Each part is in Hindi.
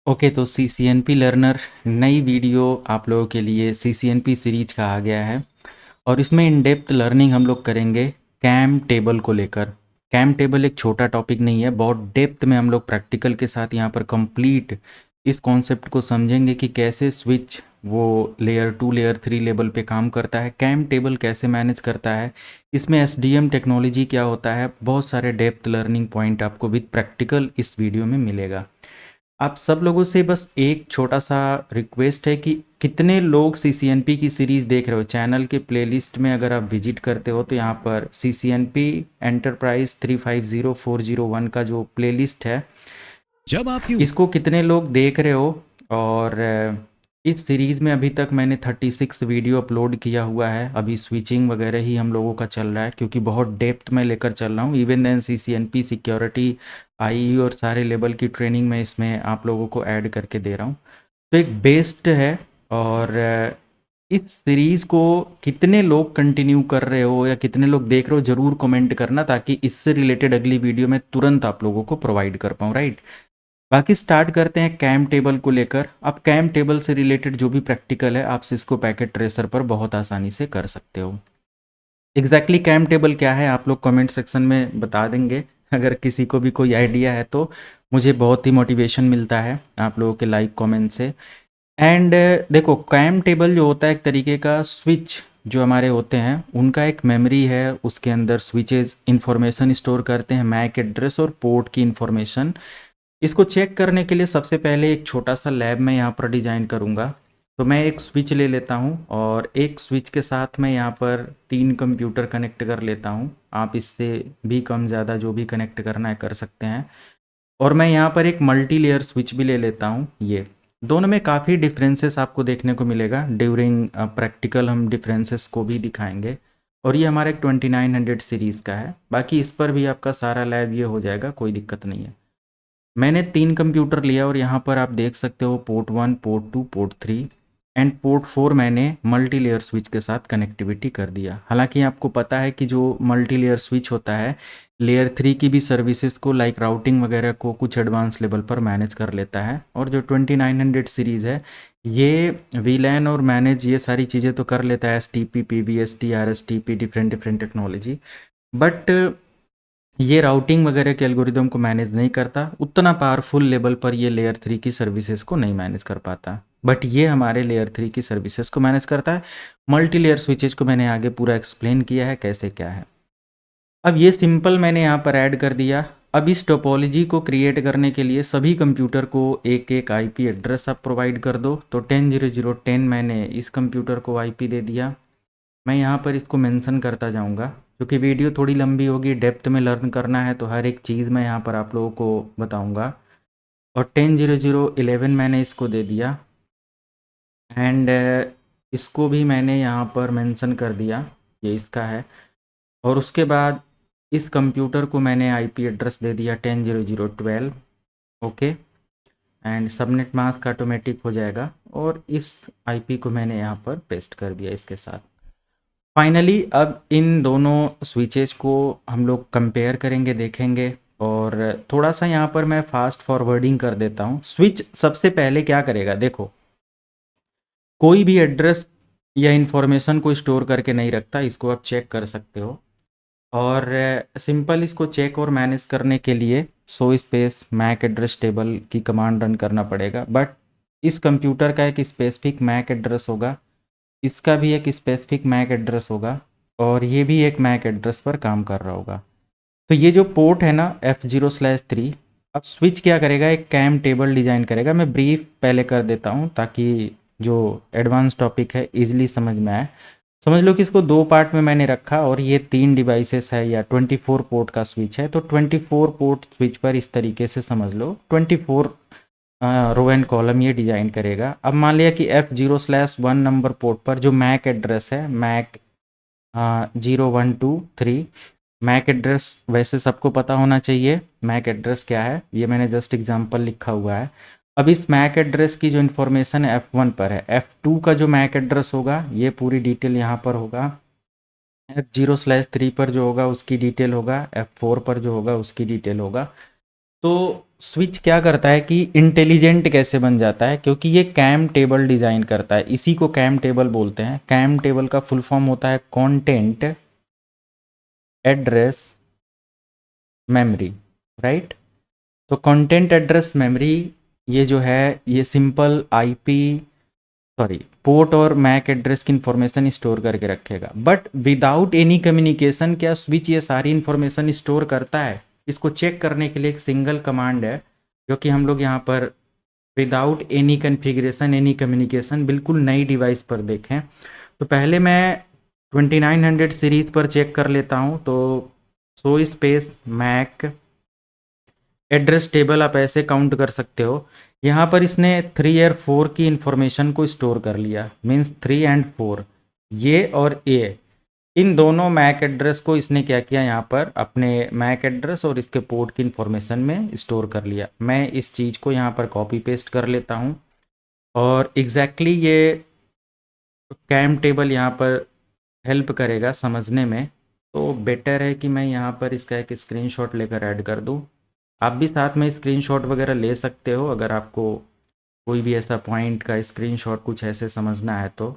ओके, तो CCNP लर्नर नई वीडियो आप लोगों के लिए CCNP सीरीज कहा गया है और इसमें इन डेप्थ लर्निंग हम लोग करेंगे कैम टेबल को लेकर। कैम टेबल एक छोटा टॉपिक नहीं है, बहुत डेप्थ में हम लोग प्रैक्टिकल के साथ यहाँ पर कंप्लीट इस कॉन्सेप्ट को समझेंगे कि कैसे स्विच वो लेयर 2 लेयर 3 लेवल पे काम करता है, कैम टेबल कैसे मैनेज करता है, इसमें SDM टेक्नोलॉजी क्या होता है। बहुत सारे डेप्थ लर्निंग पॉइंट आपको विद प्रैक्टिकल इस वीडियो में मिलेगा। आप सब लोगों से बस एक छोटा सा रिक्वेस्ट है कि कितने लोग CCNP की सीरीज़ देख रहे हो। चैनल के प्लेलिस्ट में अगर आप विजिट करते हो तो यहाँ पर CCNP एंटरप्राइज 350401 का जो प्लेलिस्ट है, जब आपकी इसको कितने लोग देख रहे हो। और इस सीरीज़ में अभी तक मैंने 36 वीडियो अपलोड किया हुआ है। अभी स्विचिंग वगैरह ही हम लोगों का चल रहा है क्योंकि बहुत डेप्थ में लेकर चल रहा हूँ। इवन देन CCNP सिक्योरिटी आई और सारे लेवल की ट्रेनिंग में इसमें आप लोगों को ऐड करके दे रहा हूँ, तो एक बेस्ट है। और इस सीरीज़ को कितने लोग कंटिन्यू कर रहे हो या कितने लोग देख रहे हो ज़रूर कमेंट करना, ताकि इससे रिलेटेड अगली वीडियो मैं तुरंत आप लोगों को प्रोवाइड कर पाऊँ, राइट। बाकी स्टार्ट करते हैं कैम टेबल को लेकर। अब कैम टेबल से रिलेटेड जो भी प्रैक्टिकल है आप सिस्को पैकेट ट्रेसर पर बहुत आसानी से कर सकते हो। एग्जैक्टली कैम टेबल क्या है आप लोग कमेंट सेक्शन में बता देंगे। अगर किसी को भी कोई आइडिया है तो मुझे बहुत ही मोटिवेशन मिलता है आप लोगों के लाइक कमेंट से। एंड देखो, कैम टेबल जो होता है एक तरीके का स्विच जो हमारे होते हैं उनका एक मेमोरी है, उसके अंदर स्विचेस इंफॉर्मेशन स्टोर करते हैं, मैक एड्रेस और पोर्ट की इंफॉर्मेशन। इसको चेक करने के लिए सबसे पहले एक छोटा सा लैब मैं यहाँ पर डिज़ाइन करूँगा। तो मैं एक स्विच ले लेता हूँ और एक स्विच के साथ मैं यहाँ पर 3 कंप्यूटर कनेक्ट कर लेता हूँ। आप इससे भी कम ज़्यादा जो भी कनेक्ट करना है कर सकते हैं। और मैं यहाँ पर एक मल्टी लेयर स्विच भी ले लेता हूँ। ये दोनों में काफ़ी डिफरेंसेस आपको देखने को मिलेगा। ड्यूरिंग प्रैक्टिकल हम डिफरेंसेस को भी दिखाएंगे। और ये हमारा एक 2900 सीरीज़ का है। बाकी इस पर भी आपका सारा लैब ये हो जाएगा, कोई दिक्कत नहीं है। मैंने 3 कंप्यूटर लिया और यहाँ पर आप देख सकते हो port 1, port 2, port 3 and port 4 मैंने मल्टी लेयर स्विच के साथ कनेक्टिविटी कर दिया। हालांकि आपको पता है कि जो मल्टी लेयर स्विच होता है लेयर 3 की भी सर्विसेज को लाइक राउटिंग वगैरह को कुछ एडवांस लेवल पर मैनेज कर लेता है। और जो 2900 सीरीज़ है ये वीलैन और मैनेज ये सारी चीज़ें तो कर लेता है, STP, PBST, RSTP, different different technology. But ये राउटिंग वगैरह के एल्गोरिदम को मैनेज नहीं करता, उतना पावरफुल लेवल पर ये लेयर 3 की सर्विसेज को नहीं मैनेज कर पाता। बट ये हमारे लेयर 3 की सर्विसेज को मैनेज करता है। मल्टी लेयर स्विचेज को मैंने आगे पूरा एक्सप्लेन किया है कैसे क्या है। अब ये सिंपल मैंने यहाँ पर ऐड कर दिया। अब इस टोपोलॉजी को क्रिएट करने के लिए सभी कंप्यूटर को एक एक IP एड्रेस आप प्रोवाइड कर दो। तो 10.0.0.10 मैंने इस कंप्यूटर को IP दे दिया। मैं यहाँ पर इसको मेंशन करता जाऊँगा क्योंकि वीडियो थोड़ी लंबी होगी, डेप्थ में लर्न करना है तो हर एक चीज़ मैं यहाँ पर आप लोगों को बताऊँगा। और 10.0.0.11 मैंने इसको दे दिया। एंड इसको भी मैंने यहाँ पर मेंशन कर दिया, ये इसका है। और उसके बाद इस कंप्यूटर को मैंने IP एड्रेस दे दिया 10.0.0.12। Okay, and subnet mask automatic हो जाएगा और इस IP को मैंने यहाँ पर पेस्ट कर दिया इसके साथ। फाइनली अब इन दोनों स्विचेस को हम लोग कंपेयर करेंगे, देखेंगे। और थोड़ा सा यहाँ पर मैं फास्ट फॉरवर्डिंग कर देता हूँ। स्विच सबसे पहले क्या करेगा, देखो कोई भी एड्रेस या इन्फॉर्मेशन को स्टोर करके नहीं रखता, इसको आप चेक कर सकते हो। और सिंपल इसको चेक और मैनेज करने के लिए show space MAC address table की कमांड रन करना पड़ेगा। बट इस कंप्यूटर का एक स्पेसिफिक मैक एड्रेस होगा, इसका भी एक स्पेसिफिक मैक एड्रेस होगा और ये भी एक मैक एड्रेस पर काम कर रहा होगा। तो ये जो पोर्ट है ना F0/3, अब स्विच क्या करेगा, एक कैम टेबल डिजाइन करेगा। मैं ब्रीफ पहले कर देता हूँ ताकि जो एडवांस टॉपिक है इजीली समझ में आए। समझ लो कि इसको 2 पार्ट में मैंने रखा और ये 3 डिवाइसेस है या 24 पोर्ट का स्विच है। तो 24 पोर्ट स्विच पर इस तरीके से समझ लो 24 रो एंड कॉलम ये डिजाइन करेगा। अब मान लिया कि F0/1 नंबर पोर्ट पर जो मैक एड्रेस है मैक 0123, मैक एड्रेस वैसे सबको पता होना चाहिए मैक एड्रेस क्या है, ये मैंने जस्ट एग्जांपल लिखा हुआ है। अब इस मैक एड्रेस की जो इन्फॉर्मेशन है F1 पर है, F2 का जो मैक एड्रेस होगा ये पूरी डिटेल यहाँ पर होगा, F0/3 पर जो होगा उसकी डिटेल होगा, F4 पर जो होगा उसकी डिटेल होगा। तो स्विच क्या करता है कि इंटेलिजेंट कैसे बन जाता है, क्योंकि ये कैम टेबल डिज़ाइन करता है, इसी को कैम टेबल बोलते हैं। कैम टेबल का फुल फॉर्म होता है कंटेंट एड्रेस मेमोरी, राइट। तो कंटेंट एड्रेस मेमोरी ये जो है ये सिंपल आईपी सॉरी पोर्ट और मैक एड्रेस की इंफॉर्मेशन स्टोर करके रखेगा, बट विदाउट एनी कम्युनिकेशन क्या स्विच ये सारी इंफॉर्मेशन स्टोर करता है? इसको चेक करने के लिए एक सिंगल कमांड है जो कि हम लोग यहाँ पर without any configuration any communication बिल्कुल नई डिवाइस पर देखें। तो पहले मैं 2900 सीरीज़ पर चेक कर लेता हूँ। तो show space MAC address table आप ऐसे काउंट कर सकते हो। यहाँ पर इसने 3 और 4 की इंफॉर्मेशन को स्टोर कर लिया, मीन्स 3 एंड 4, ये और ए, इन दोनों मैक एड्रेस को इसने क्या किया, यहाँ पर अपने मैक एड्रेस और इसके पोर्ट की इंफॉर्मेशन में स्टोर कर लिया। मैं इस चीज़ को यहाँ पर कॉपी पेस्ट कर लेता हूँ और ये कैम टेबल यहाँ पर हेल्प करेगा समझने में। तो बेटर है कि मैं यहाँ पर इसका एक स्क्रीनशॉट लेकर ऐड कर दूँ। आप भी साथ में स्क्रीनशॉट वगैरह ले सकते हो अगर आपको कोई भी ऐसा पॉइंट का स्क्रीनशॉट कुछ ऐसे समझना है तो।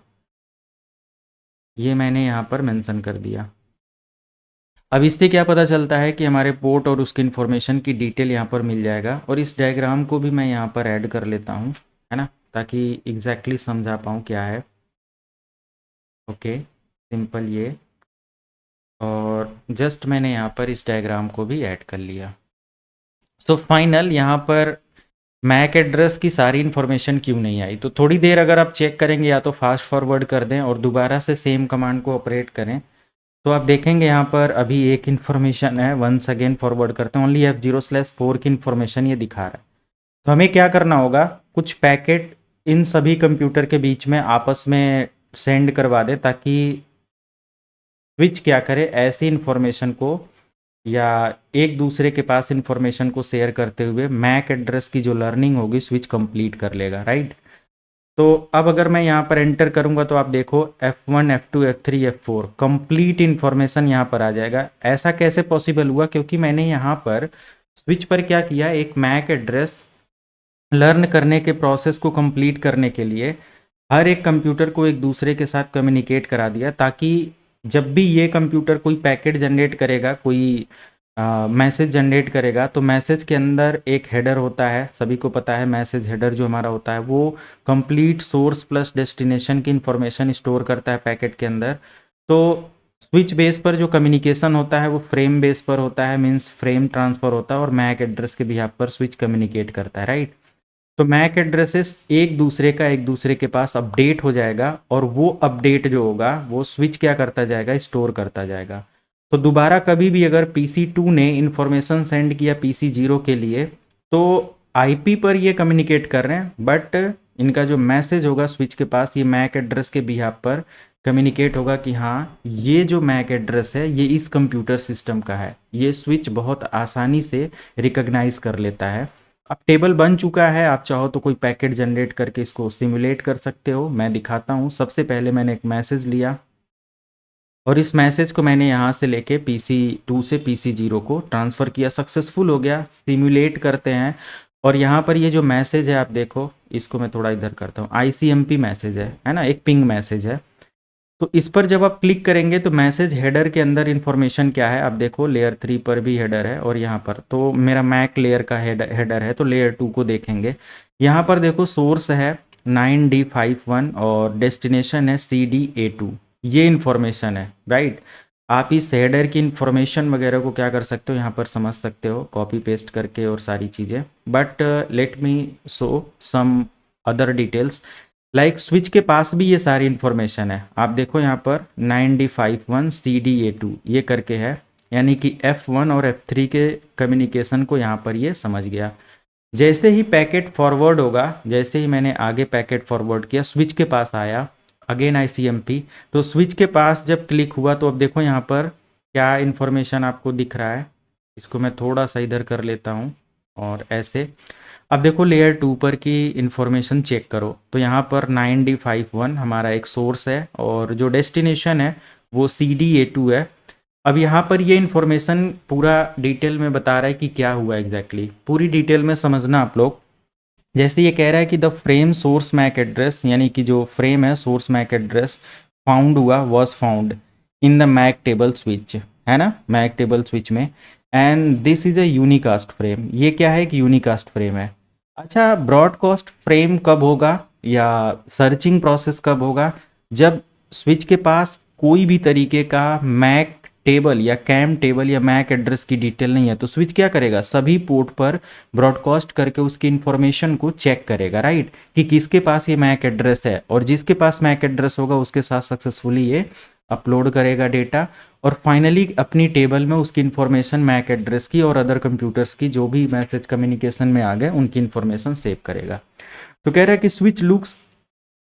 ये मैंने यहाँ पर मेंशन कर दिया। अब इससे क्या पता चलता है कि हमारे पोर्ट और उसकी इन्फॉर्मेशन की डिटेल यहाँ पर मिल जाएगा। और इस डायग्राम को भी मैं यहाँ पर ऐड कर लेता हूँ, है ना, ताकि एग्जैक्टली समझा पाऊँ क्या है। ओके, सिंपल ये, और जस्ट मैंने यहाँ पर इस डायग्राम को भी ऐड कर लिया। सो फाइनल यहाँ पर मैक एड्रेस की सारी इन्फॉर्मेशन क्यों नहीं आई, तो थोड़ी देर अगर आप चेक करेंगे या तो फास्ट फॉरवर्ड कर दें और दोबारा से सेम कमांड को ऑपरेट करें, तो आप देखेंगे यहाँ पर अभी एक इन्फॉर्मेशन है, वंस अगेन फॉरवर्ड करते हैं, ओनली F0/4 की इन्फॉर्मेशन ये दिखा रहा है। तो हमें क्या करना होगा, कुछ पैकेट इन सभी कंप्यूटर के बीच में आपस में सेंड करवा दें, ताकि स्विच क्या करे, ऐसी इन्फॉर्मेशन को या एक दूसरे के पास इन्फॉर्मेशन को शेयर करते हुए मैक एड्रेस की जो लर्निंग होगी स्विच कंप्लीट कर लेगा, राइट। तो अब अगर मैं यहाँ पर एंटर करूँगा तो आप देखो F1 F2 F3 F4 complete information यहाँ पर आ जाएगा। ऐसा कैसे पॉसिबल हुआ, क्योंकि मैंने यहाँ पर स्विच पर क्या किया, एक मैक एड्रेस लर्न करने के प्रोसेस को कंप्लीट करने के लिए हर एक कंप्यूटर को एक दूसरे के साथ कम्युनिकेट करा दिया, ताकि जब भी ये कंप्यूटर कोई पैकेट जनरेट करेगा, कोई मैसेज जनरेट करेगा, तो मैसेज के अंदर एक हेडर होता है, सभी को पता है मैसेज हेडर जो हमारा होता है वो कंप्लीट सोर्स प्लस डेस्टिनेशन की इंफॉर्मेशन स्टोर करता है पैकेट के अंदर। तो स्विच बेस पर जो कम्युनिकेशन होता है वो फ्रेम बेस पर होता है, मीन्स फ्रेम ट्रांसफ़र होता है, और मैक एड्रेस के बिहाफ पर स्विच कम्युनिकेट करता है, राइट। तो मैक एड्रेसेस एक दूसरे का एक दूसरे के पास अपडेट हो जाएगा, और वो अपडेट जो होगा वो स्विच क्या करता जाएगा, स्टोर करता जाएगा। तो दोबारा कभी भी अगर PC2 ने इन्फॉर्मेशन सेंड किया PC0 के लिए, तो आईपी पर ये कम्युनिकेट कर रहे हैं, बट इनका जो मैसेज होगा स्विच के पास, ये मैक एड्रेस के बिहाफ पर कम्युनिकेट होगा कि हाँ ये जो मैक एड्रेस है ये इस कंप्यूटर सिस्टम का है। ये स्विच बहुत आसानी से रिकॉग्नाइज कर लेता है। अब टेबल बन चुका है, आप चाहो तो कोई पैकेट जनरेट करके इसको सिमुलेट कर सकते हो। मैं दिखाता हूँ। सबसे पहले मैंने एक मैसेज लिया और इस मैसेज को मैंने यहाँ से लेके PC2 से PC0 को ट्रांसफ़र किया, सक्सेसफुल हो गया। सिमुलेट करते हैं, और यहाँ पर ये जो मैसेज है आप देखो, इसको मैं थोड़ा इधर करता हूँ, ICMP मैसेज है ना, एक पिंग मैसेज है। तो इस पर जब आप क्लिक करेंगे तो मैसेज हेडर के अंदर इन्फॉर्मेशन क्या है, आप देखो लेयर 3 पर भी हेडर है, और यहाँ पर तो मेरा मैक लेयर का हेडर है, तो लेयर 2 को देखेंगे। यहाँ पर देखो सोर्स है 9D51 और डेस्टिनेशन है CD A2, ये इन्फॉर्मेशन है, राइट। आप इस हेडर की इन्फॉर्मेशन वगैरह को क्या कर सकते हो, यहाँ पर समझ सकते हो कॉपी पेस्ट करके और सारी चीज़ें, but let me show some other details. Like switch के पास भी ये सारी इन्फॉर्मेशन है। आप देखो यहाँ पर 9D51 CD A2 ये करके है, यानी कि F1 और F3 के कम्युनिकेशन को यहाँ पर ये समझ गया। जैसे ही पैकेट फॉरवर्ड होगा, जैसे ही मैंने आगे पैकेट फॉरवर्ड किया, स्विच के पास आया, अगेन ICMP, तो स्विच के पास जब क्लिक हुआ तो अब देखो यहाँ पर क्या इन्फॉर्मेशन आपको दिख रहा है। इसको मैं थोड़ा सा इधर कर लेता हूँ और ऐसे। अब देखो लेयर 2 पर की इन्फॉर्मेशन चेक करो, तो यहाँ पर 9D51 हमारा एक सोर्स है, और जो डेस्टिनेशन है वो CD A2 है। अब यहाँ पर ये इन्फॉर्मेशन पूरा डिटेल में बता रहा है कि क्या हुआ एग्जैक्टली, पूरी डिटेल में समझना आप लोग। जैसे ये कह रहा है कि the frame source MAC address, यानी कि जो फ्रेम है सोर्स मैक एड्रेस फाउंड हुआ, was found in the MAC table switch, है ना, मैक टेबल स्विच में। And this is a unicast frame, ये क्या है, एक यूनिकास्ट फ्रेम है। अच्छा, ब्रॉडकास्ट फ्रेम कब होगा या सर्चिंग प्रोसेस कब होगा, जब स्विच के पास कोई भी तरीके का मैक टेबल या कैम टेबल या मैक एड्रेस की डिटेल नहीं है, तो स्विच क्या करेगा, सभी पोर्ट पर ब्रॉडकास्ट करके उसकी इंफॉर्मेशन को चेक करेगा, राइट, कि किसके पास ये मैक एड्रेस है, और जिसके पास मैक एड्रेस होगा उसके साथ सक्सेसफुली ये अपलोड करेगा डेटा, और फाइनली अपनी टेबल में उसकी इंफॉर्मेशन मैक एड्रेस की और अदर कंप्यूटर्स की जो भी मैसेज कम्युनिकेशन में आ गए उनकी इंफॉर्मेशन सेव करेगा। तो कह रहा है कि switch looks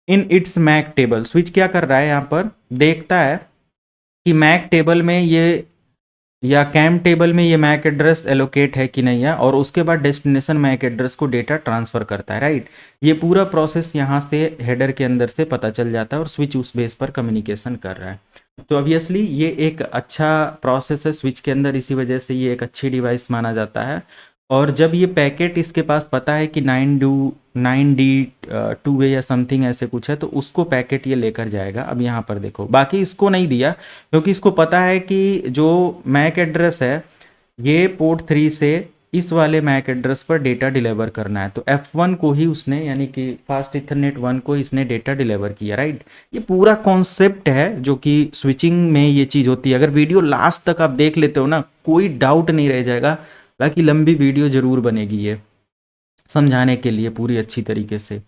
in its MAC table, switch क्या कर रहा है यहाँ पर, देखता है कि मैक टेबल में ये या कैम टेबल में ये मैक एड्रेस एलोकेट है कि नहीं है, और उसके बाद डेस्टिनेशन मैक एड्रेस को डेटा ट्रांसफ़र करता है, राइट। ये पूरा प्रोसेस यहाँ से हेडर के अंदर से पता चल जाता है और स्विच उस बेस पर कम्युनिकेशन कर रहा है। तो ऑब्वियसली ये एक अच्छा प्रोसेस है स्विच के अंदर, इसी वजह से ये एक अच्छी डिवाइस माना जाता है। और जब ये पैकेट इसके पास पता है कि 9D 2 वे या समथिंग ऐसे कुछ है, तो उसको पैकेट ये लेकर जाएगा। अब यहाँ पर देखो, बाकी इसको नहीं दिया क्योंकि इसको पता है कि जो मैक एड्रेस है ये पोर्ट 3 से इस वाले मैक एड्रेस पर डेटा डिलीवर करना है, तो F1 को ही उसने, यानी कि फास्ट इथरनेट 1 को इसने डेटा डिलीवर किया, राइट। ये पूरा कॉन्सेप्ट है जो कि स्विचिंग में ये चीज़ होती है। अगर वीडियो लास्ट तक आप देख लेते हो ना, कोई डाउट नहीं रह जाएगा, बाकी लंबी वीडियो ज़रूर बनेगी ये समझाने के लिए पूरी अच्छी तरीके से।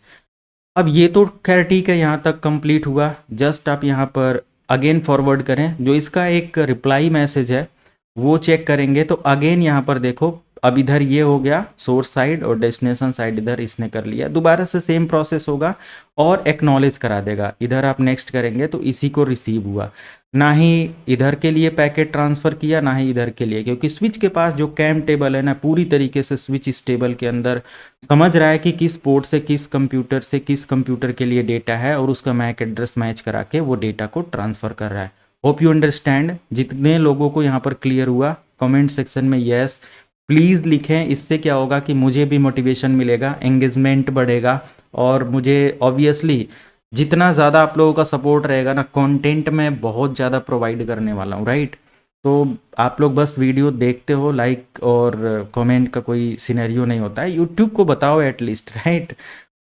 अब ये तो खैर ठीक है, यहाँ तक कंप्लीट हुआ। जस्ट आप यहाँ पर अगेन फॉरवर्ड करें, जो इसका एक रिप्लाई मैसेज है वो चेक करेंगे, तो अगेन यहाँ पर देखो, अब इधर ये हो गया सोर्स साइड और डेस्टिनेशन साइड इधर इसने कर लिया, दोबारा से सेम प्रोसेस होगा और एक्नॉलेज करा देगा। इधर आप नेक्स्ट करेंगे तो इसी को रिसीव हुआ, ना ही इधर के लिए पैकेट ट्रांसफ़र किया ना ही इधर के लिए, क्योंकि स्विच के पास जो कैम टेबल है ना, पूरी तरीके से स्विच इस टेबल के अंदर समझ रहा है कि किस पोर्ट से किस कंप्यूटर के लिए डेटा है, और उसका मैक एड्रेस मैच करा के वो डेटा को ट्रांसफ़र कर रहा है। Hope you understand. जितने लोगों को यहाँ पर क्लियर हुआ कमेंट सेक्शन में यस प्लीज़ लिखें। इससे क्या होगा कि मुझे भी मोटिवेशन मिलेगा, एंगेजमेंट बढ़ेगा, और मुझे ऑब्वियसली जितना ज़्यादा आप लोगों का सपोर्ट रहेगा ना, कंटेंट में बहुत ज़्यादा प्रोवाइड करने वाला हूँ, राइट। तो आप लोग बस वीडियो देखते हो, लाइक और कमेंट का कोई सिनेरियो नहीं होता है, यूट्यूब को बताओ एटलीस्ट, राइट।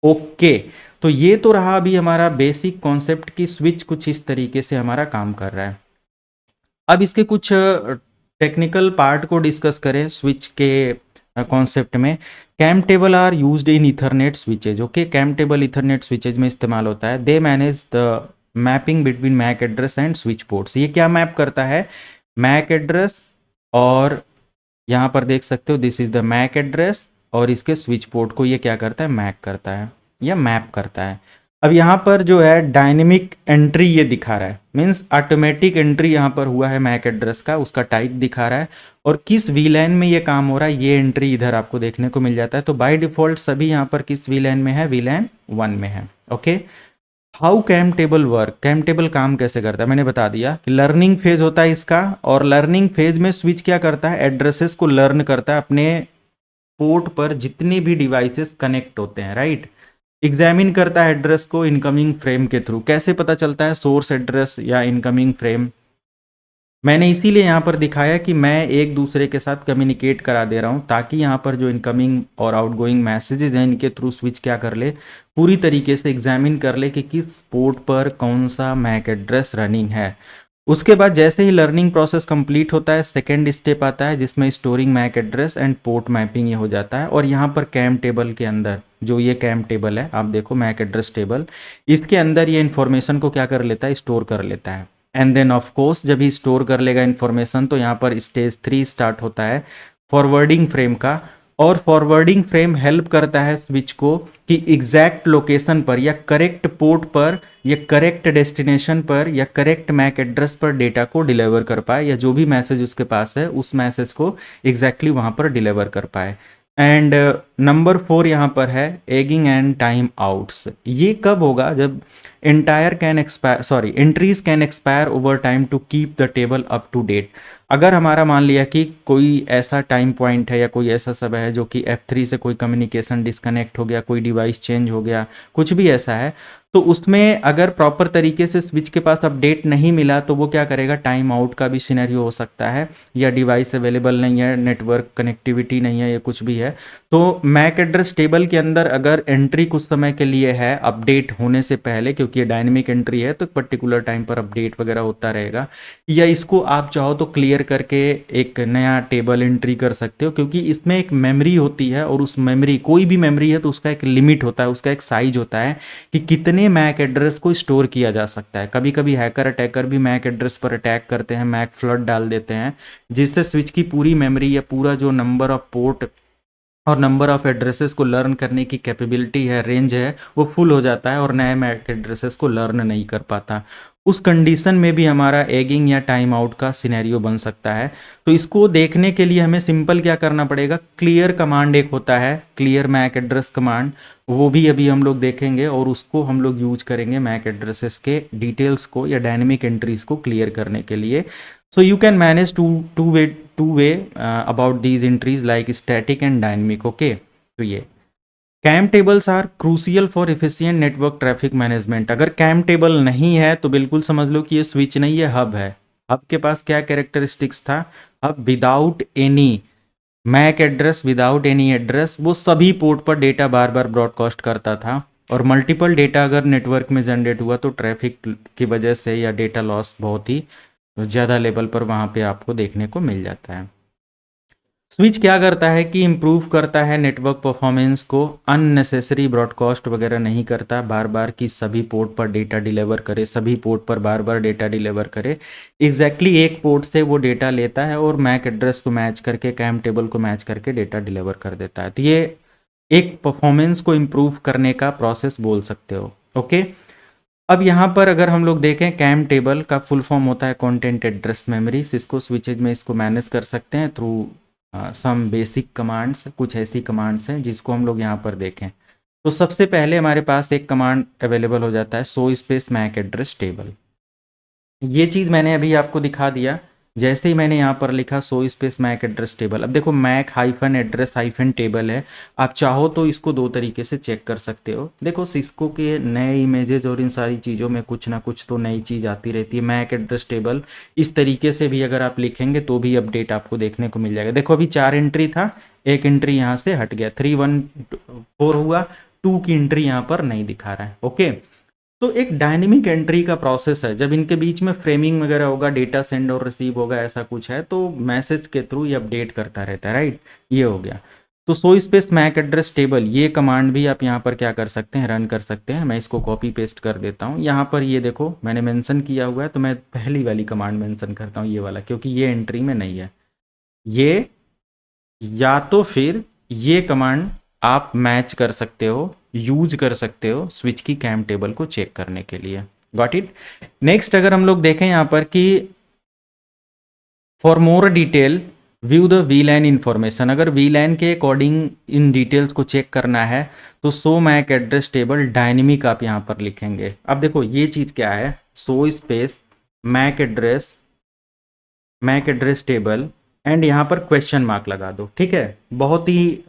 ओके, तो ये तो रहा अभी हमारा बेसिक कॉन्सेप्ट की स्विच कुछ इस तरीके से हमारा काम कर रहा है। अब इसके कुछ टेक्निकल पार्ट को डिस्कस करें स्विच के कॉन्सेप्ट में। CAM table are used in ethernet switches, okay, CAM table ethernet switches में इस्तेमाल होता है। They manage the mapping between MAC address and switch ports. ये क्या मैप करता है, मैक एड्रेस, और यहाँ पर देख सकते हो this is the MAC address, और इसके स्विच पोर्ट को ये क्या करता है, मैक करता है या मैप करता है। अब यहाँ पर जो है डायनेमिक एंट्री ये दिखा रहा है, मीन्स ऑटोमेटिक एंट्री यहाँ पर हुआ है मैक एड्रेस का, उसका टाइप दिखा रहा है, और किस वीलैन में ये काम हो रहा है ये एंट्री इधर आपको देखने को मिल जाता है। तो बाय डिफ़ॉल्ट सभी यहाँ पर किस वीलैन में है, वीलैन 1 में है, okay. How CAM table work, CAM table काम कैसे करता है, मैंने बता दिया कि लर्निंग फेज होता है इसका, और लर्निंग फेज में स्विच क्या करता है, एड्रेसेस को लर्न करता है अपने पोर्ट पर जितने भी डिवाइसेस कनेक्ट होते हैं, राइट। एग्जामिन करता है एड्रेस को इनकमिंग फ्रेम के थ्रू। कैसे पता चलता है सोर्स एड्रेस या इनकमिंग फ्रेम, मैंने इसीलिए यहाँ पर दिखाया कि मैं एक दूसरे के साथ कम्युनिकेट करा दे रहा हूँ, ताकि यहाँ पर जो इनकमिंग और आउटगोइंग मैसेजेस हैं इनके थ्रू स्विच क्या कर ले, पूरी तरीके से एग्जामिन कर ले कि किस पोर्ट पर कौन सा मैक एड्रेस रनिंग है। उसके बाद जैसे ही लर्निंग प्रोसेस कंप्लीट होता है, सेकेंड स्टेप आता है जिसमें storing MAC address and port mapping ये हो जाता है। और यहाँ पर कैम टेबल के अंदर जो ये कैम टेबल है, आप देखो मैक एड्रेस टेबल, इसके अंदर ये इन्फॉर्मेशन को क्या कर लेता है, स्टोर कर लेता है। एंड देन ऑफ कोर्स जब ही स्टोर कर लेगा इन्फॉर्मेशन, तो यहाँ पर स्टेज 3 स्टार्ट होता है फॉरवर्डिंग फ्रेम का। और फॉरवर्डिंग फ्रेम हेल्प करता है स्विच को कि एग्जैक्ट लोकेशन पर या करेक्ट पोर्ट पर या करेक्ट डेस्टिनेशन पर या करेक्ट मैक एड्रेस पर डेटा को डिलीवर कर पाए, या जो भी मैसेज उसके पास है उस मैसेज को एग्जैक्टली वहाँ पर डिलीवर कर पाए। एंड नंबर 4 यहाँ पर है एगिंग एंड टाइम आउट्स। ये कब होगा? जब entries can expire over time to keep the table up to date. अगर हमारा मान लिया कि कोई ऐसा टाइम पॉइंट है या कोई ऐसा समय है जो कि F3 से कोई कम्युनिकेशन डिस्कनेक्ट हो गया, कोई डिवाइस चेंज हो गया, कुछ भी ऐसा है, तो उसमें अगर प्रॉपर तरीके से स्विच के पास अपडेट नहीं मिला तो वो क्या करेगा, टाइम आउट का भी सिनेरियो हो सकता है, या डिवाइस अवेलेबल नहीं है, नेटवर्क कनेक्टिविटी नहीं है, या कुछ भी है। तो मैक एड्रेस टेबल के अंदर अगर एंट्री कुछ समय के लिए है अपडेट होने से पहले, क्योंकि ये डायनेमिक एंट्री है तो पर्टिकुलर टाइम पर अपडेट वगैरह होता रहेगा, या इसको आप चाहो तो क्लियर करके एक नया टेबल एंट्री कर सकते हो, क्योंकि इसमें एक मेमोरी होती है और उस मेमोरी, कोई भी मेमोरी है तो उसका एक लिमिट होता है, उसका एक साइज होता है कि कितने मैक एड्रेस को स्टोर किया जा सकता है। कभी कभी हैकर अटैकर भी मैक एड्रेस पर अटैक करते हैं, मैक फ्लड डाल देते हैं, जिससे स्विच की पूरी मेमोरी या पूरा जो नंबर ऑफ पोर्ट और नंबर ऑफ एड्रेसेस को लर्न करने की कैपेबिलिटी है, रेंज है, वो फुल हो जाता है और नए मैक एड्रेसेस को लर्न नहीं कर पाता। उस कंडीशन में भी हमारा एगिंग या टाइम आउट का सिनेरियो बन सकता है। तो इसको देखने के लिए हमें सिंपल क्या करना पड़ेगा, क्लियर कमांड एक होता है, क्लियर मैक एड्रेस कमांड, वो भी अभी हम लोग देखेंगे और उसको हम लोग यूज करेंगे मैक एड्रेसेस के डिटेल्स को या डायनेमिक एंट्रीज को क्लियर करने के लिए। So you can manage two way about these entries like static and dynamic. Okay, तो ये CAM tables are crucial for efficient network traffic management. अगर कैम टेबल नहीं है तो बिल्कुल समझ लो कि ये स्विच नहीं, ये हब है। हब के पास क्या कैरेक्टरिस्टिक्स था, hub without any MAC address, without any address, वो सभी पोर्ट पर डेटा बार बार ब्रॉडकास्ट करता था, और मल्टीपल डेटा अगर नेटवर्क में जनरेट हुआ तो ट्रैफिक की वजह से या डेटा लॉस बहुत ही ज़्यादा लेवल पर वहाँ पे आपको देखने को मिल जाता है। स्विच क्या करता है कि इम्प्रूव करता है नेटवर्क परफॉर्मेंस को, अननेसेसरी ब्रॉडकास्ट वगैरह नहीं करता, बार बार की सभी पोर्ट पर डेटा डिलीवर करे, सभी पोर्ट पर बार बार डेटा डिलीवर करे, एग्जैक्टली एक पोर्ट से वो डेटा लेता है और मैक एड्रेस को मैच करके, कैम टेबल को मैच करके डेटा डिलीवर कर देता है। तो ये एक परफॉर्मेंस को इम्प्रूव करने का प्रोसेस बोल सकते हो। ओके, अब यहाँ पर अगर हम लोग देखें, कैम टेबल का फुल फॉर्म होता है कंटेंट एड्रेस मेमोरीज। इसको स्विचेज में इसको मैनेज कर सकते हैं थ्रू सम बेसिक कमांड्स। कुछ ऐसी कमांड्स हैं जिसको हम लोग यहाँ पर देखें तो सबसे पहले हमारे पास एक कमांड अवेलेबल हो जाता है, show space MAC address table. ये चीज़ मैंने अभी आपको दिखा दिया। जैसे ही मैंने यहाँ पर लिखा show space MAC address table, अब देखो MAC hyphen address hyphen table है। आप चाहो तो इसको दो तरीके से चेक कर सकते हो। देखो सिस्को के नए इमेजेस और इन सारी चीज़ों में कुछ ना कुछ तो नई चीज़ आती रहती है। मैक एड्रेस टेबल इस तरीके से भी अगर आप लिखेंगे तो भी अपडेट आपको देखने को मिल जाएगा। देखो अभी 4 एंट्री था, एक एंट्री यहाँ से हट गया, 314 हुआ, 2 की एंट्री यहाँ पर नहीं दिखा रहा है। ओके, तो एक डायनेमिक एंट्री का प्रोसेस है। जब इनके बीच में फ्रेमिंग वगैरह होगा, डेटा सेंड और रिसीव होगा, ऐसा कुछ है, तो मैसेज के थ्रू ये अपडेट करता रहता है, राइट। ये हो गया। तो show space MAC address table, ये कमांड भी आप यहाँ पर क्या कर सकते हैं, रन कर सकते हैं। मैं इसको कॉपी पेस्ट कर देता हूँ। यहाँ पर ये देखो मैंने मेंशन किया हुआ है, तो मैं पहली वाली कमांड मेंशन करता हूँ, ये वाला, क्योंकि ये एंट्री में नहीं है। ये या तो फिर ये कमांड आप मैच कर सकते हो, यूज कर सकते हो स्विच की कैम टेबल को चेक करने के लिए। Got it. नेक्स्ट अगर हम लोग देखें यहाँ पर कि for more detail view the VLAN information, अगर वीलैन के अकॉर्डिंग इन डिटेल्स को चेक करना है तो show MAC address table dynamic आप यहाँ पर लिखेंगे। अब देखो ये चीज़ क्या है, show space MAC address table and यहाँ पर क्वेश्चन मार्क लगा दो। ठीक है, बहुत ही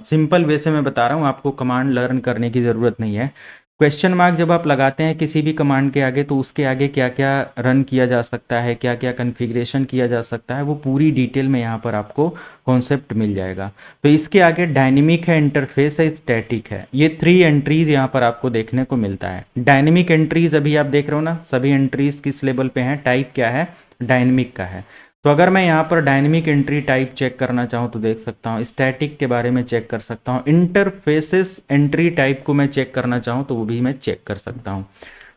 सिंपल वे से मैं बता रहा हूँ, आपको कमांड लर्न करने की ज़रूरत नहीं है। क्वेश्चन मार्क जब आप लगाते हैं किसी भी कमांड के आगे, तो उसके आगे क्या क्या रन किया जा सकता है, क्या क्या कन्फिग्रेशन किया जा सकता है, वो पूरी डिटेल में यहाँ पर आपको कॉन्सेप्ट मिल जाएगा। तो इसके आगे डायनेमिक है, इंटरफेस है, स्टैटिक है, ये 3 एंट्रीज यहाँ पर आपको देखने को मिलता है। डायनेमिक एंट्रीज अभी आप देख रहे हो ना, सभी एंट्रीज किस लेवल पे हैं, टाइप क्या है, डायनेमिक का है। तो अगर मैं यहाँ पर डायनेमिक एंट्री टाइप चेक करना चाहूँ तो देख सकता हूँ, स्टैटिक के बारे में चेक कर सकता हूँ, इंटरफेसेस एंट्री टाइप को मैं चेक करना चाहूँ तो वो भी मैं चेक कर सकता हूँ।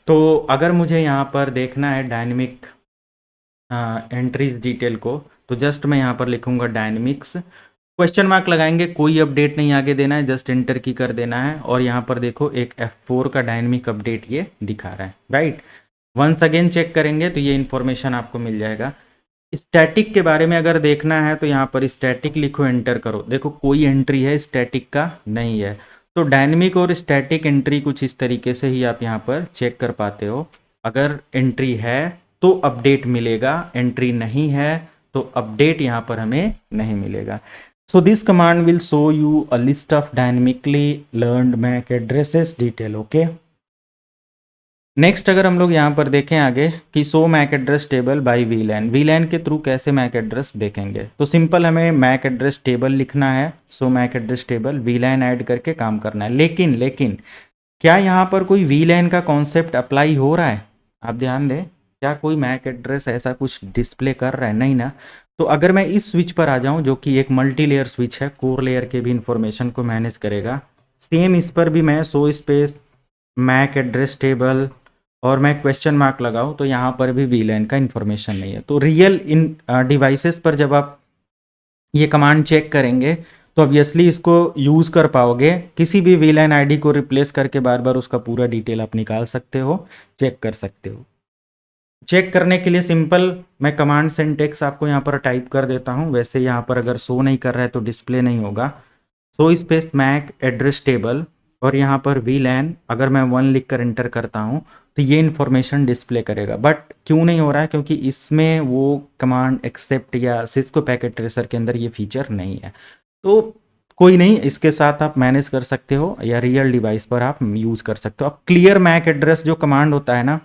तो अगर मुझे यहाँ पर देखना है डायनेमिक एंट्रीज डिटेल को, तो जस्ट मैं यहाँ पर लिखूँगा डायनेमिक्स, क्वेश्चन मार्क लगाएंगे, कोई अपडेट नहीं आगे देना है, जस्ट एंटर की कर देना है। और यहाँ पर देखो एक F4 का डायनेमिक अपडेट ये दिखा रहा है, राइट। वंस अगेन चेक करेंगे तो ये इन्फॉर्मेशन आपको मिल जाएगा। स्टैटिक के बारे में अगर देखना है तो यहाँ पर स्टैटिक लिखो, एंटर करो। देखो कोई एंट्री है स्टैटिक का नहीं है। तो डायनेमिक और स्टैटिक एंट्री कुछ इस तरीके से ही आप यहाँ पर चेक कर पाते हो। अगर एंट्री है तो अपडेट मिलेगा, एंट्री नहीं है तो अपडेट यहाँ पर हमें नहीं मिलेगा। So this command will show you a list of dynamically learned MAC addresses detail. Okay, next अगर हम लोग यहाँ पर देखें आगे कि show MAC address table by VLAN, VLAN के थ्रू कैसे मैक एड्रेस देखेंगे, तो सिंपल हमें मैक एड्रेस टेबल लिखना है। So MAC address table VLAN add करके काम करना है। लेकिन लेकिन क्या यहाँ पर कोई वीलैन का कॉन्सेप्ट अप्लाई हो रहा है? आप ध्यान दें, क्या कोई मैक एड्रेस ऐसा कुछ डिस्प्ले कर रहा है? नहीं ना। तो अगर मैं इस स्विच पर आ जाऊं जो कि एक मल्टी लेयर स्विच है, कोर लेयर के भी इंफॉर्मेशन को मैनेज करेगा, सेम इस पर भी मैं show space MAC address table और मैं क्वेश्चन मार्क लगाऊं तो यहाँ पर भी वीलैन का इन्फॉर्मेशन नहीं है। तो रियल इन डिवाइसेस पर जब आप ये कमांड चेक करेंगे तो ऑब्वियसली इसको यूज़ कर पाओगे। किसी भी वीलैन आईडी को रिप्लेस करके बार बार उसका पूरा डिटेल आप निकाल सकते हो, चेक कर सकते हो। चेक करने के लिए सिंपल मैं कमांड सिंटेक्स आपको यहाँ पर टाइप कर देता हूँ। वैसे यहाँ पर अगर शो नहीं कर रहा है तो डिस्प्ले नहीं होगा। Show space MAC address table और यहाँ पर वीलैन अगर मैं 1 लिख कर एंटर करता हूँ तो ये इन्फॉर्मेशन डिस्प्ले करेगा। बट क्यों नहीं हो रहा है? क्योंकि इसमें वो कमांड एक्सेप्ट या सिस्को पैकेट ट्रेसर के अंदर ये फीचर नहीं है। तो कोई नहीं, इसके साथ आप मैनेज कर सकते हो या रियल डिवाइस पर आप यूज़ कर सकते हो। अब क्लियर मैक एड्रेस जो कमांड होता है ना,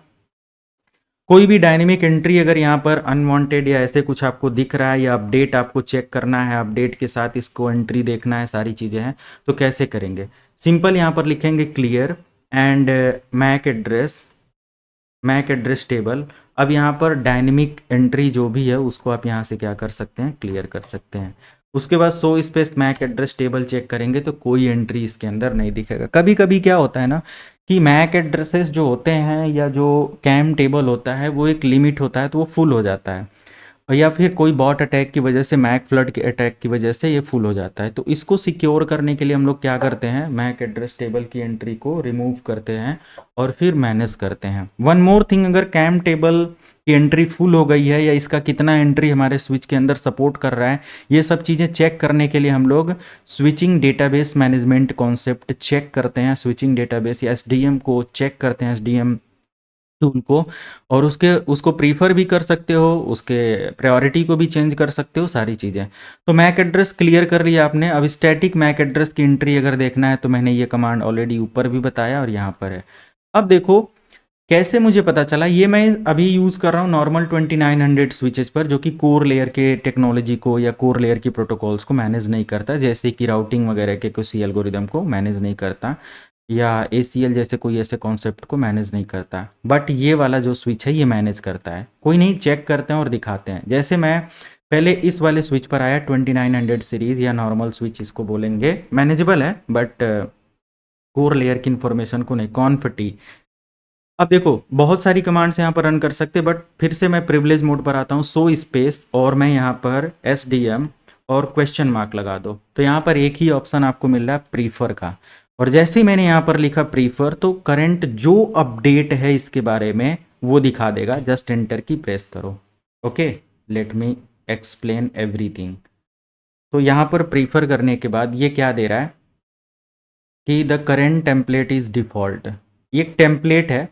कोई भी डायनेमिक एंट्री अगर यहाँ पर अनवांटेड या ऐसे कुछ आपको दिख रहा है या अपडेट आपको चेक करना है, अपडेट के साथ इसको एंट्री देखना है, सारी चीज़ें हैं, तो कैसे करेंगे? सिंपल यहाँ पर लिखेंगे clear and MAC address table. अब यहाँ पर डायनेमिक एंट्री जो भी है उसको आप यहाँ से क्या कर सकते हैं, क्लियर कर सकते हैं। उसके बाद show space MAC address table check करेंगे तो कोई एंट्री इसके अंदर नहीं दिखेगा। कभी कभी क्या होता है ना कि मैक एड्रेसेस जो होते हैं या जो कैम टेबल होता है वो एक लिमिट होता है तो वो फुल हो जाता है, या फिर कोई बॉट अटैक की वजह से, मैक फ्लड के अटैक की वजह से ये फुल हो जाता है। तो इसको सिक्योर करने के लिए हम लोग क्या करते हैं, मैक एड्रेस टेबल की एंट्री को रिमूव करते हैं और फिर मैनेज करते हैं। वन मोर थिंग, अगर कैम टेबल की एंट्री फुल हो गई है या इसका कितना एंट्री हमारे स्विच के अंदर सपोर्ट कर रहा है, ये सब चीज़ें चेक करने के लिए हम लोग switching database management concept check करते हैं। स्विचिंग डेटाबेस या एसडीएम को चेक करते हैं, एसडीएम टूल को, और उसको प्रीफर भी कर सकते हो, उसके प्रायोरिटी को भी चेंज कर सकते हो, सारी चीज़ें। तो मैक एड्रेस क्लियर कर लिया आपने। अब स्टैटिक मैक एड्रेस की एंट्री अगर देखना है तो मैंने ये कमांड ऑलरेडी ऊपर भी बताया और यहाँ पर है। अब देखो कैसे मुझे पता चला, ये मैं अभी यूज़ कर रहा हूँ नॉर्मल 2900 स्विचेज पर, जो कि कोर लेयर के टेक्नोलॉजी को या कोर लेयर की प्रोटोकॉल्स को मैनेज नहीं करता, जैसे कि राउटिंग वगैरह के किसी एल्गोरिदम को मैनेज नहीं करता या ACL जैसे कोई ऐसे कॉन्सेप्ट को मैनेज नहीं करता। बट ये वाला जो स्विच है ये मैनेज करता है। कोई नहीं, चेक करते हैं और दिखाते हैं। जैसे मैं पहले इस वाले स्विच पर आया, 2900 सीरीज़ या नॉर्मल स्विच इसको बोलेंगे, मैनेजेबल है बट कोर लेयर की इन्फॉर्मेशन को नहीं, कॉन्फिटी। अब देखो बहुत सारी कमांड्स यहाँ पर रन कर सकते, बट फिर से मैं प्रिविलेज मोड पर आता हूँ, सो स्पेस और मैं यहाँ पर SDM और क्वेश्चन मार्क लगा दो, तो यहाँ पर एक ही ऑप्शन आपको मिल रहा है प्रीफर का। और जैसे ही मैंने यहाँ पर लिखा प्रीफर तो करंट जो अपडेट है इसके बारे में वो दिखा देगा। जस्ट एंटर की प्रेस करो। Okay, let me explain everything. तो यहाँ पर प्रीफर करने के बाद ये क्या दे रहा है कि the current template is default. ये एक टेम्पलेट है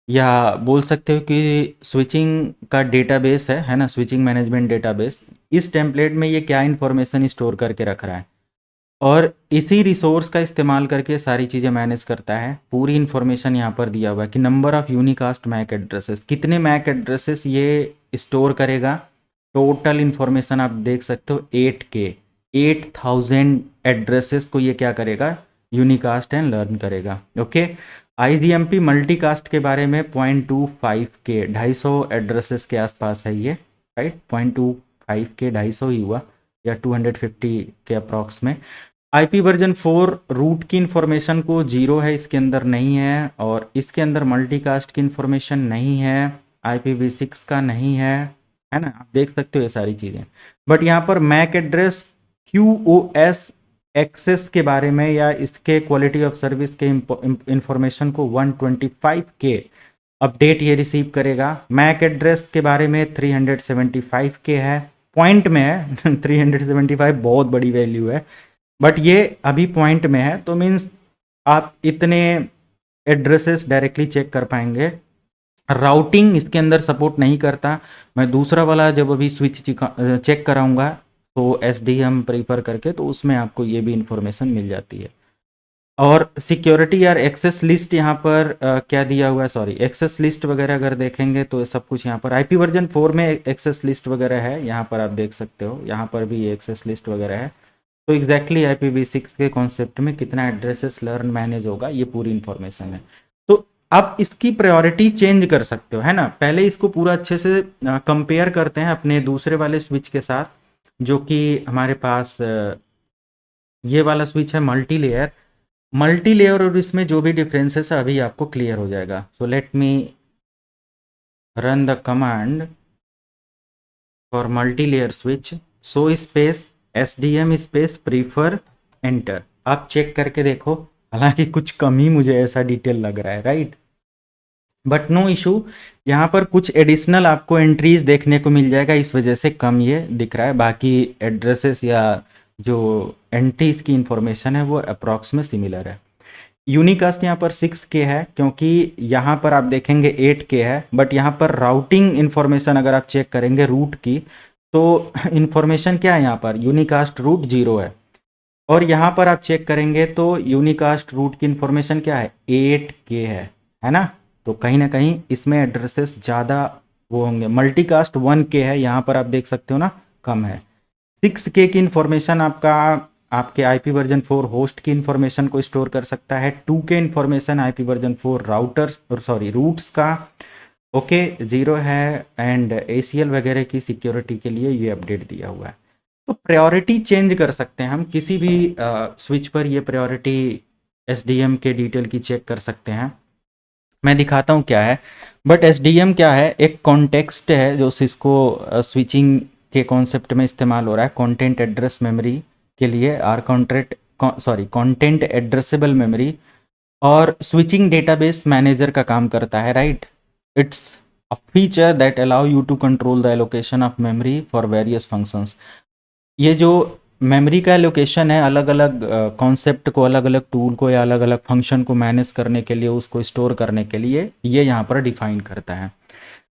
या बोल सकते हो कि स्विचिंग का डेटाबेस है ना, स्विचिंग मैनेजमेंट डेटाबेस। इस टेम्पलेट में ये क्या इन्फॉर्मेशन स्टोर करके रख रहा है और इसी रिसोर्स का इस्तेमाल करके सारी चीज़ें मैनेज करता है। पूरी इन्फॉर्मेशन यहाँ पर दिया हुआ है कि number of unicast MAC addresses, कितने मैक एड्रेसेस ये स्टोर करेगा। टोटल इन्फॉर्मेशन आप देख सकते हो 8000 एड्रेसेस को ये क्या करेगा, यूनिकास्ट एंड लर्न करेगा। ओके, IGMP मल्टीकास्ट के बारे में 0.25K 250 एड्रेसेस के आसपास है ये, राइट। 0.25K 250 ही हुआ या 250 के अप्रॉक्स में। IP वर्जन 4 रूट की इन्फॉर्मेशन को 0 है, इसके अंदर नहीं है, और इसके अंदर मल्टीकास्ट की इन्फॉर्मेशन नहीं है, IPv6 का नहीं है ना। आप देख सकते हो ये सारी चीज़ें। बट यहाँ पर मैक एड्रेस QoS एक्सेस के बारे में या इसके क्वालिटी ऑफ सर्विस के इंफॉर्मेशन को 125K अपडेट ये रिसीव करेगा। मैक एड्रेस के बारे में 375 के है, पॉइंट में है 375 बहुत बड़ी वैल्यू है, बट ये अभी पॉइंट में है, तो मीन्स आप इतने एड्रेसेस डायरेक्टली चेक कर पाएंगे। राउटिंग इसके अंदर सपोर्ट नहीं करता। मैं दूसरा वाला जब अभी स्विच चेक कराऊंगा तो एस डी एम प्रीफर करके, तो उसमें आपको ये भी इंफॉर्मेशन मिल जाती है। और सिक्योरिटी यार एक्सेस लिस्ट यहाँ पर क्या दिया हुआ है, सॉरी एक्सेस लिस्ट वगैरह अगर देखेंगे तो सब कुछ यहाँ पर आईपी वर्जन 4 में एक्सेस लिस्ट वगैरह है, यहाँ पर आप देख सकते हो, यहाँ पर भी एक्सेस लिस्ट वगैरह है। तो एग्जैक्टली IPv6 के कॉन्सेप्ट में कितना एड्रेसेस लर्न मैनेज होगा, ये पूरी इंफॉर्मेशन है। तो आप इसकी प्रायोरिटी चेंज कर सकते हो, है ना। पहले इसको पूरा अच्छे से कंपेयर करते हैं अपने दूसरे वाले स्विच के साथ, जो कि हमारे पास ये वाला स्विच है मल्टी लेयर। मल्टी लेयर और इसमें जो भी डिफरेंसेस है अभी आपको क्लियर हो जाएगा। So let me run the command for multi layer switch. So space SDM space prefer enter. आप चेक करके देखो, हालांकि कुछ कम ही मुझे ऐसा डिटेल लग रहा है, राइट, बट नो इशू। यहाँ पर कुछ एडिशनल आपको एंट्रीज देखने को मिल जाएगा, इस वजह से कम ये दिख रहा है। बाकी एड्रेसेस या जो एंट्रीज की इंफॉर्मेशन है वो अप्रॉक्स में सिमिलर है। यूनिकास्ट यहाँ पर 6K है, क्योंकि यहाँ पर आप देखेंगे 8K है, बट यहाँ पर राउटिंग इन्फॉर्मेशन अगर आप चेक करेंगे रूट की, तो इन्फॉर्मेशन क्या है, यहाँ पर यूनिकास्ट रूट 0 है। और यहाँ पर आप चेक करेंगे तो यूनिकास्ट रूट की इन्फॉर्मेशन क्या है, 8K है ना। तो कहीं ना कहीं इसमें एड्रेसेस ज़्यादा वो होंगे। मल्टीकास्ट 1K है, यहाँ पर आप देख सकते हो ना, कम है। 6K की इन्फॉर्मेशन आपका आपके IP वर्जन 4 होस्ट की इन्फॉर्मेशन को स्टोर कर सकता है। 2K information IP version 4 routers और सॉरी रूट्स का ओके 0 है। एंड ACL वगैरह की सिक्योरिटी के लिए ये अपडेट दिया हुआ है। तो प्रायोरिटी चेंज कर सकते हैं हम किसी भी स्विच पर, ये प्रायोरिटी SDM के डिटेल की चेक कर सकते हैं। मैं दिखाता हूँ क्या है। बट SDM क्या है, एक कॉन्टेक्स्ट है जो सिस्को स्विचिंग के कॉन्सेप्ट में इस्तेमाल हो रहा है, कंटेंट एड्रेस मेमोरी के लिए, or contract sorry content addressable memory, और स्विचिंग डेटाबेस मैनेजर का काम करता है, right. It's a feature that allow you to control the allocation of memory for various functions. ये जो मेमोरी का लोकेशन है, अलग अलग कॉन्सेप्ट को, अलग अलग टूल को या अलग अलग फंक्शन को मैनेज करने के लिए, उसको स्टोर करने के लिए ये यहाँ पर डिफाइन करता है।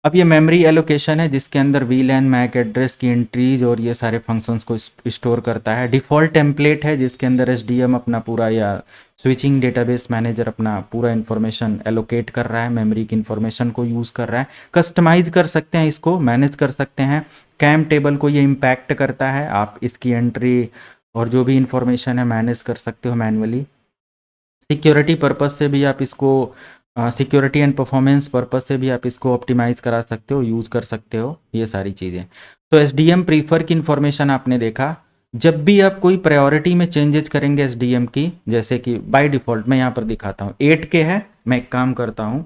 अब ये मेमोरी एलोकेशन है जिसके अंदर VLAN मैक एड्रेस की एंट्रीज और ये सारे फंक्शंस को स्टोर करता है। डिफ़ॉल्ट टेम्पलेट है जिसके अंदर SDM अपना पूरा या स्विचिंग डेटाबेस मैनेजर अपना पूरा इन्फॉर्मेशन एलोकेट कर रहा है, मेमोरी की इन्फॉर्मेशन को यूज़ कर रहा है। कस्टमाइज कर सकते हैं, इसको मैनेज कर सकते हैं। कैम टेबल को ये इम्पैक्ट करता है, आप इसकी एंट्री और जो भी इंफॉर्मेशन है मैनेज कर सकते हो मैनुअली। सिक्योरिटी पर्पस से भी आप इसको, सिक्योरिटी एंड परफॉर्मेंस पर्पस से भी आप इसको ऑप्टिमाइज़ करा सकते हो, यूज़ कर सकते हो, ये सारी चीज़ें। तो SDM प्रीफर की इन्फॉर्मेशन आपने देखा। जब भी आप कोई प्रायोरिटी में चेंजेस करेंगे SDM की, जैसे कि बाय डिफ़ॉल्ट मैं यहाँ पर दिखाता हूँ 8K है, मैं एक काम करता हूँ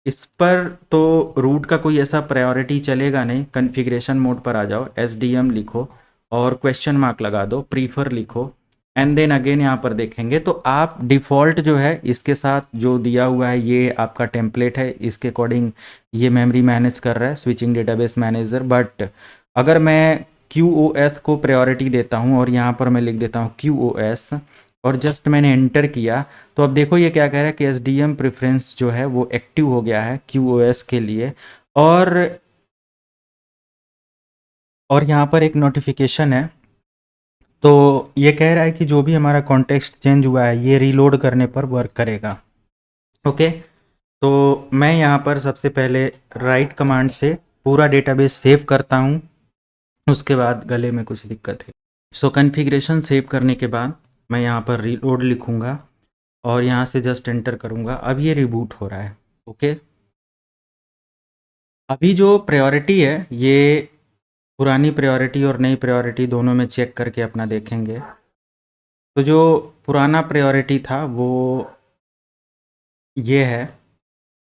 इस पर तो रूट का कोई ऐसा प्रायोरिटी चलेगा नहीं। कॉन्फ़िगरेशन मोड पर आ जाओ, SDM लिखो और क्वेश्चन मार्क लगा दो, प्रीफर लिखो, एंड देन अगेन यहाँ पर देखेंगे तो आप डिफ़ॉल्ट जो है इसके साथ जो दिया हुआ है ये आपका टेम्पलेट है, इसके अकॉर्डिंग ये मेमोरी मैनेज कर रहा है, स्विचिंग डेटाबेस मैनेजर। बट अगर मैं QoS को प्रायोरिटी देता हूँ और यहाँ पर मैं लिख देता हूँ QoS और जस्ट मैंने एंटर किया, तो अब देखो ये क्या कह रहा है कि SDM प्रेफरेंस जो है वो एक्टिव हो गया है QoS के लिए। और यहाँ पर एक नोटिफिकेशन है, तो ये कह रहा है कि जो भी हमारा कॉन्टेक्स्ट चेंज हुआ है ये रीलोड करने पर वर्क करेगा। ओके, तो मैं यहाँ पर सबसे पहले राइट कमांड से पूरा डेटाबेस सेव करता हूँ, उसके बाद गले में कुछ दिक्कत है। सो कॉन्फ़िगरेशन सेव करने के बाद मैं यहाँ पर रीलोड लिखूँगा और यहाँ से जस्ट एंटर करूँगा। अब ये रिबूट हो रहा है। ओके, अभी जो प्रायोरिटी है ये पुरानी प्रायोरिटी और नई प्रायोरिटी दोनों में चेक करके अपना देखेंगे। तो जो पुराना प्रायोरिटी था वो ये है,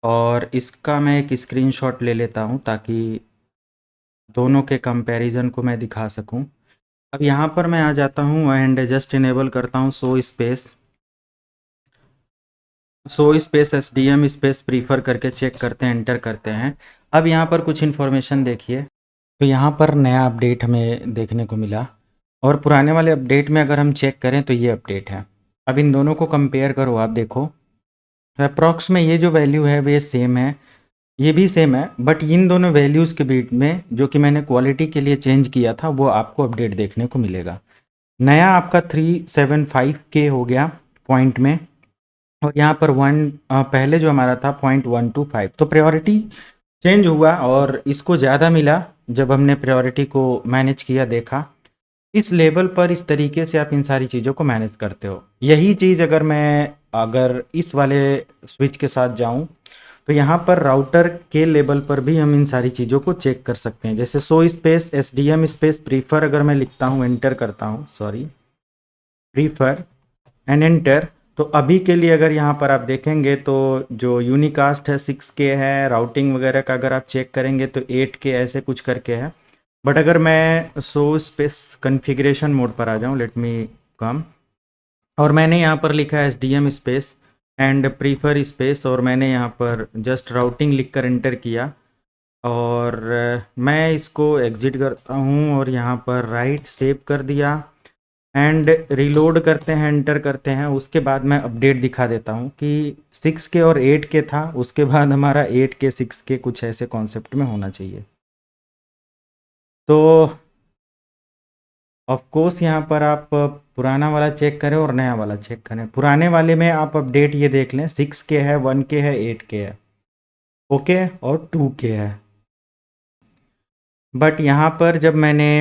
और इसका मैं एक स्क्रीनशॉट ले लेता हूँ ताकि दोनों के कंपैरिजन को मैं दिखा सकूँ। अब यहाँ पर मैं आ जाता हूँ एंड जस्ट इनेबल करता हूँ show space so space SDM space prefer करके चेक करते हैं, एंटर करते हैं। अब यहाँ पर कुछ इन्फॉर्मेशन देखिए, तो यहाँ पर नया अपडेट हमें देखने को मिला और पुराने वाले अपडेट में अगर हम चेक करें तो ये अपडेट है। अब इन दोनों को कंपेयर करो, आप देखो अप्रॉक्स में ये जो वैल्यू है वे सेम है, ये भी सेम है, बट इन दोनों वैल्यूज़ के बीच में जो कि मैंने क्वालिटी के लिए चेंज किया था वो आपको अपडेट देखने को मिलेगा। नया आपका 375K हो गया पॉइंट में, और यहाँ पर पहले जो हमारा था 0.125, तो प्रायोरिटी चेंज हुआ और इसको ज़्यादा मिला जब हमने प्रायोरिटी को मैनेज किया, देखा इस लेवल पर इस तरीके से आप इन सारी चीज़ों को मैनेज करते हो। यही चीज़ अगर इस वाले स्विच के साथ जाऊं तो यहाँ पर राउटर के लेवल पर भी हम इन सारी चीज़ों को चेक कर सकते हैं। जैसे so space SDM space prefer अगर मैं लिखता हूँ, एंटर करता हूँ, सॉरी प्रीफर एंड एंटर, तो अभी के लिए अगर यहाँ पर आप देखेंगे तो जो यूनिकास्ट है 6K है, राउटिंग वगैरह का अगर आप चेक करेंगे तो 8K ऐसे कुछ करके है। बट अगर मैं सो स्पेस कॉन्फ़िगरेशन मोड पर आ जाऊँ, लेट मी कम, और मैंने यहाँ पर लिखा है SDM space and prefer space, और मैंने यहाँ पर जस्ट राउटिंग लिख कर एंटर किया, और मैं इसको एग्ज़िट करता हूँ और यहाँ पर राइट सेव कर दिया एंड रीलोड करते हैं, एंटर करते हैं। उसके बाद मैं अपडेट दिखा देता हूँ कि 6K और 8K था, उसके बाद हमारा 8K 6K कुछ ऐसे कॉन्सेप्ट में होना चाहिए। तो ऑफ कोर्स यहाँ पर आप पुराना वाला चेक करें और नया वाला चेक करें। पुराने वाले में आप अपडेट ये देख लें, 6K है, 1K है, 8K है, ओके, और 2K है। बट यहाँ पर जब मैंने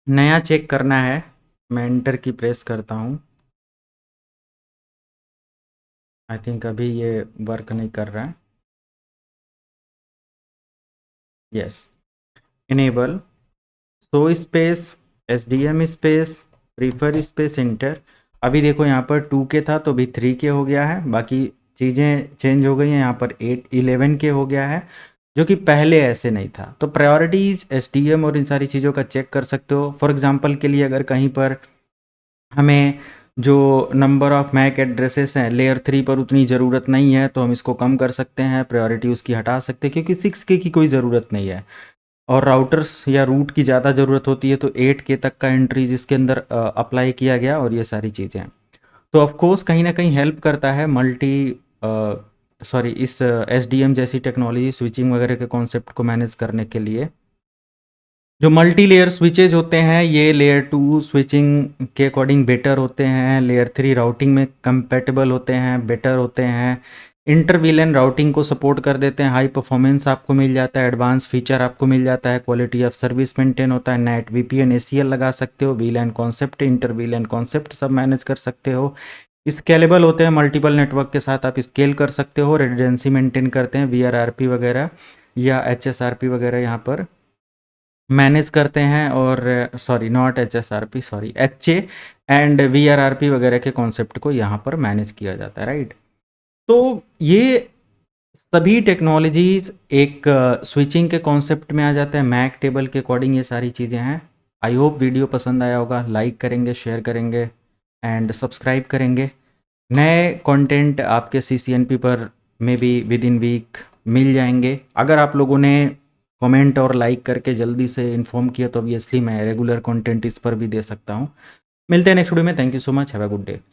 नया चेक करना है, मैं एंटर की प्रेस करता हूँ। आई थिंक अभी ये वर्क नहीं कर रहा है। Yes, enable so space SDM space prefer space inter. अभी देखो यहाँ पर 2K था तो अभी 3K हो गया है, बाकी चीज़ें चेंज हो गई हैं। यहाँ पर 11K हो गया है, जो कि पहले ऐसे नहीं था। तो प्रायोरिटीज़ SDM और इन सारी चीज़ों का चेक कर सकते हो। फॉर एग्जांपल के लिए अगर कहीं पर हमें जो नंबर ऑफ़ मैक एड्रेसेस हैं लेयर 3 पर उतनी ज़रूरत नहीं है तो हम इसको कम कर सकते हैं, प्रायोरिटी उसकी हटा सकते हैं, क्योंकि 6K की कोई ज़रूरत नहीं है। और राउटर्स या रूट की ज़्यादा ज़रूरत होती है तो 8K तक का एंट्रीज इसके अंदर अप्लाई किया गया, और ये सारी चीज़ें। तो ऑफ कोर्स कहीं ना कहीं हेल्प करता है इस SDM जैसी टेक्नोलॉजी स्विचिंग वगैरह के कॉन्सेप्ट को मैनेज करने के लिए। जो मल्टी लेयर स्विचेज होते हैं ये लेयर 2 स्विचिंग के अकॉर्डिंग बेटर होते हैं, लेयर 3 राउटिंग में कंपेटेबल होते हैं, बेटर होते हैं, इंटर वीलैन राउटिंग को सपोर्ट कर देते हैं, हाई परफॉर्मेंस आपको मिल जाता है, एडवांस फीचर आपको मिल जाता है, क्वालिटी ऑफ सर्विस मेंटेन होता है, नेट VPN ACL लगा सकते हो, वीलैन कॉन्सेप्ट, इंटर वीलैन कॉन्सेप्ट सब मैनेज कर सकते हो। स्केलेबल होते हैं, मल्टीपल नेटवर्क के साथ आप स्केल कर सकते हो, रेजिडेंसी मेंटेन करते हैं, VRRP वगैरह या HSRP वगैरह यहाँ पर मैनेज करते हैं, और sorry not HSRP, sorry HA and VRRP वगैरह के कॉन्सेप्ट को यहाँ पर मैनेज किया जाता है, राइट। तो ये सभी टेक्नोलॉजीज एक स्विचिंग के कॉन्सेप्ट में आ जाते हैं, मैक टेबल के अकॉर्डिंग ये सारी चीज़ें हैं। आई होप वीडियो पसंद आया होगा, लाइक करेंगे, शेयर करेंगे एंड सब्सक्राइब करेंगे। नए कंटेंट आपके CCNP पर may be within week मिल जाएंगे। अगर आप लोगों ने कमेंट और लाइक करके जल्दी से इन्फॉर्म किया तो ऑब्वियसली मैं रेगुलर कंटेंट इस पर भी दे सकता हूँ। मिलते हैं नेक्स्ट वीडियो में। Thank you so much, have a good day.